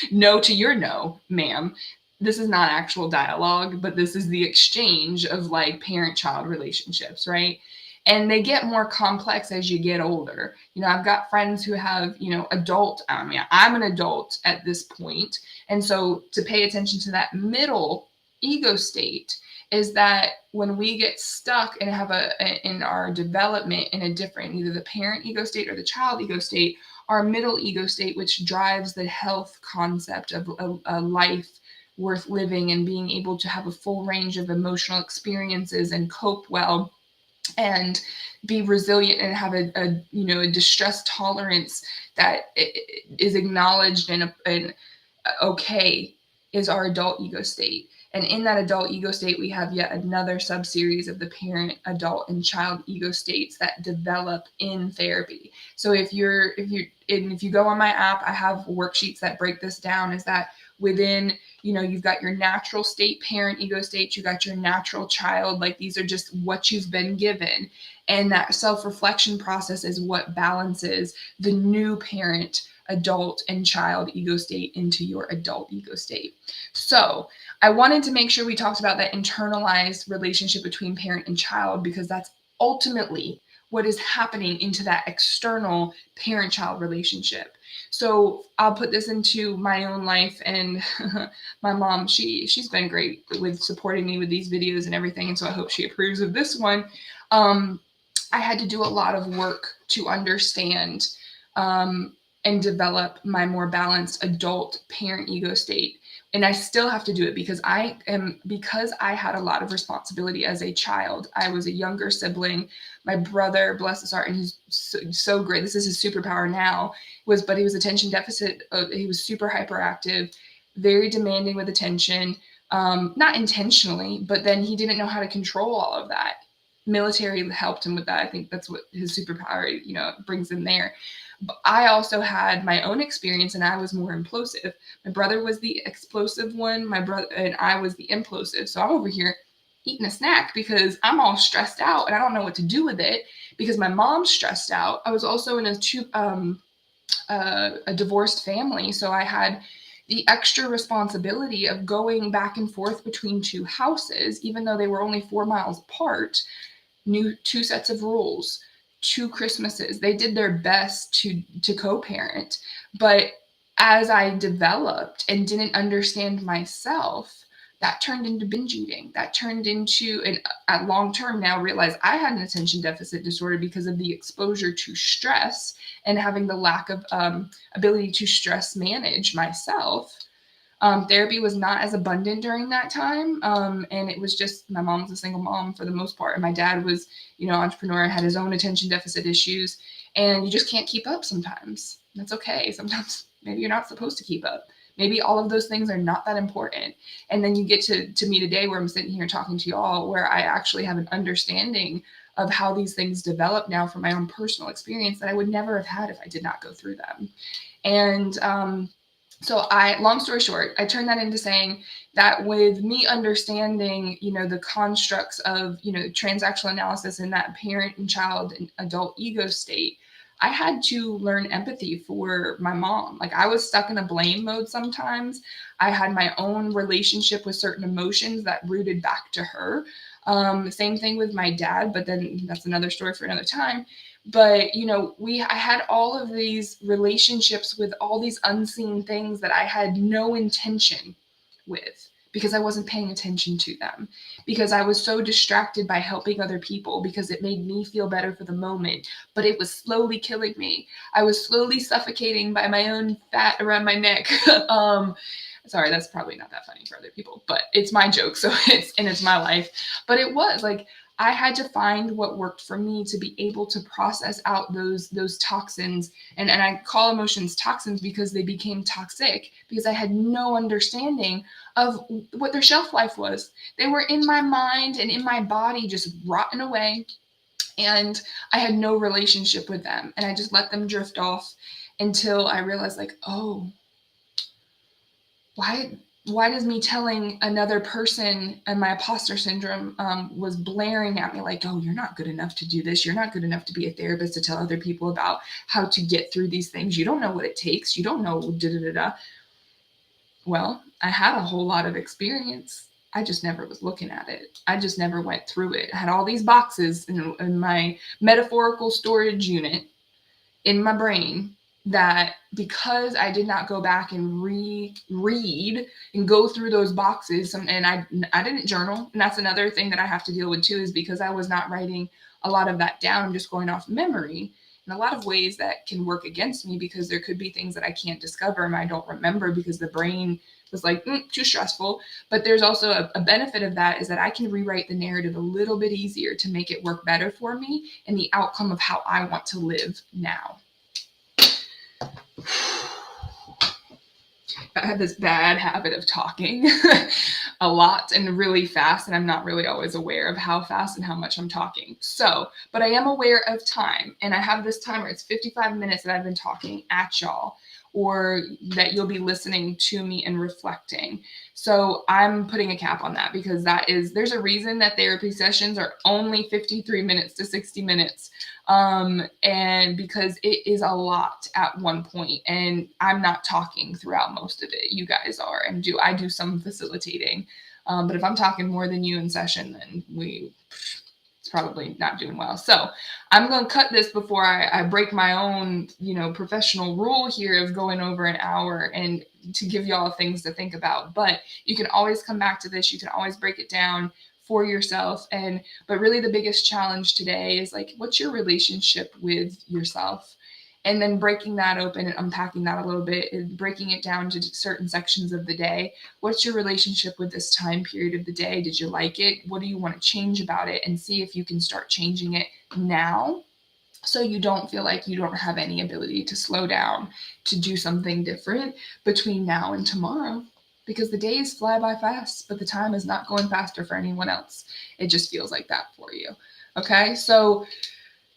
no to your no, ma'am. This is not actual dialogue, but this is the exchange of like parent-child relationships, right? And they get more complex as you get older. I've got friends who have, I'm an adult at this point. And so to pay attention to that middle ego state is that when we get stuck and have in our development in a different, either the parent ego state or the child ego state, our middle ego state, which drives the health concept of a life worth living and being able to have a full range of emotional experiences and cope well and be resilient and have a distress tolerance that is acknowledged and okay, is our adult ego state. And in that adult ego state, we have yet another subseries of the parent, adult, and child ego states that develop in therapy. So if you go on my app, I have worksheets that break this down. Is that within, you've got your natural state, parent ego state, you got your natural child, like these are just what you've been given. And that self-reflection process is what balances the new parent, adult, and child ego state into your adult ego state. So I wanted to make sure we talked about that internalized relationship between parent and child, because that's ultimately what is happening into that external parent-child relationship. So I'll put this into my own life, and my mom, she's been great with supporting me with these videos and everything, and so I hope she approves of this one. I had to do a lot of work to understand and develop my more balanced adult parent ego state. And I still have to do it because I had a lot of responsibility as a child. I was a younger sibling. My brother, bless his heart, and he's so great. This is his superpower now. But he was attention deficit. He was super hyperactive, very demanding with attention. Not intentionally, but then he didn't know how to control all of that. Military helped him with that. I think that's what his superpower, brings in there. But I also had my own experience, and I was more implosive. My brother was the explosive one. My brother and I was the implosive. So I'm over here eating a snack because I'm all stressed out and I don't know what to do with it because my mom's stressed out. I was also in a divorced family, so I had the extra responsibility of going back and forth between two houses, even though they were only 4 miles apart. Two sets of rules, 2 Christmases. They did their best to co-parent. But as I developed and didn't understand myself, that turned into binge eating. That turned into, and at long term now realize I had an attention deficit disorder because of the exposure to stress and having the lack of ability to stress manage myself. Therapy was not as abundant during that time. And it was just, my mom was a single mom for the most part. And my dad was, entrepreneur, had his own attention deficit issues. And you just can't keep up sometimes. That's okay. Sometimes maybe you're not supposed to keep up. Maybe all of those things are not that important. And then you get to me today where I'm sitting here talking to y'all, where I actually have an understanding of how these things develop now from my own personal experience that I would never have had if I did not go through them. And so long story short, I turned that into saying that with me understanding, the constructs of, transactional analysis in that parent and child and adult ego state, I had to learn empathy for my mom. Like, I was stuck in a blame mode sometimes. I had my own relationship with certain emotions that rooted back to her. Same thing with my dad, but then that's another story for another time. But, I had all of these relationships with all these unseen things that I had no intention with because I wasn't paying attention to them, because I was so distracted by helping other people because it made me feel better for the moment, but it was slowly killing me. I was slowly suffocating by my own fat around my neck. Sorry, that's probably not that funny for other people, but it's my joke. So it's my life. But it was like, I had to find what worked for me to be able to process out those toxins. And I call emotions toxins because they became toxic because I had no understanding of what their shelf life was. They were in my mind and in my body, just rotting away. And I had no relationship with them. And I just let them drift off until I realized, like, oh, why does me telling another person and my imposter syndrome was blaring at me like, oh, you're not good enough to do this. You're not good enough to be a therapist to tell other people about how to get through these things. You don't know what it takes. You don't know da-da-da-da. Well, I had a whole lot of experience. I just never was looking at it. I just never went through it. I had all these boxes in my metaphorical storage unit in my brain that because I did not go back and read and go through those boxes, and I didn't journal. And that's another thing that I have to deal with too, is because I was not writing a lot of that down, just going off memory. In a lot of ways that can work against me because there could be things that I can't discover and I don't remember because the brain was like, too stressful. But there's also a benefit of that is that I can rewrite the narrative a little bit easier to make it work better for me and the outcome of how I want to live now. I have this bad habit of talking a lot and really fast, and I'm not really always aware of how fast and how much I'm talking. So, but I am aware of time, and I have this timer. It's 55 minutes that I've been talking at y'all, or that you'll be listening to me and reflecting. So I'm putting a cap on that because there's a reason that therapy sessions are only 53 minutes to 60 minutes. And because it is a lot at one point, and I'm not talking throughout most of it. You guys are, and I do some facilitating. But if I'm talking more than you in session, then it's probably not doing well. So I'm going to cut this before I break my own, professional rule here of going over an hour, and to give y'all things to think about. But you can always come back to this. You can always break it down for yourself. But really the biggest challenge today is like, what's your relationship with yourself? And then breaking that open and unpacking that a little bit, and breaking it down to certain sections of the day. What's your relationship with this time period of the day? Did you like it? What do you want to change about it? And see if you can start changing it now, so you don't feel like you don't have any ability to slow down, to do something different between now and tomorrow. Because the days fly by fast, but the time is not going faster for anyone else. It just feels like that for you. Okay, so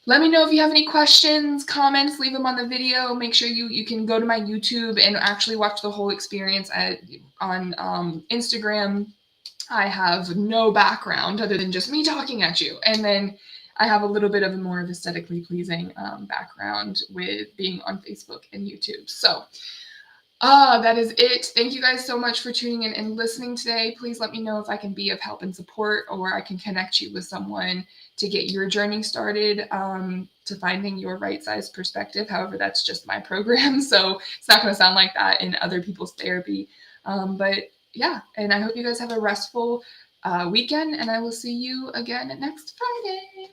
let me know if you have any questions, comments, leave them on the video. Make sure you can go to my YouTube and actually watch the whole experience on Instagram. I have no background other than just me talking at you. And then I have a little bit of a more of aesthetically pleasing background with being on Facebook and YouTube. So that is it. Thank you guys so much for tuning in and listening today. Please let me know if I can be of help and support, or I can connect you with someone to get your journey started to finding your right size perspective. However, that's just my program, so it's not going to sound like that in other people's therapy. But yeah, and I hope you guys have a restful weekend, and I will see you again next Friday.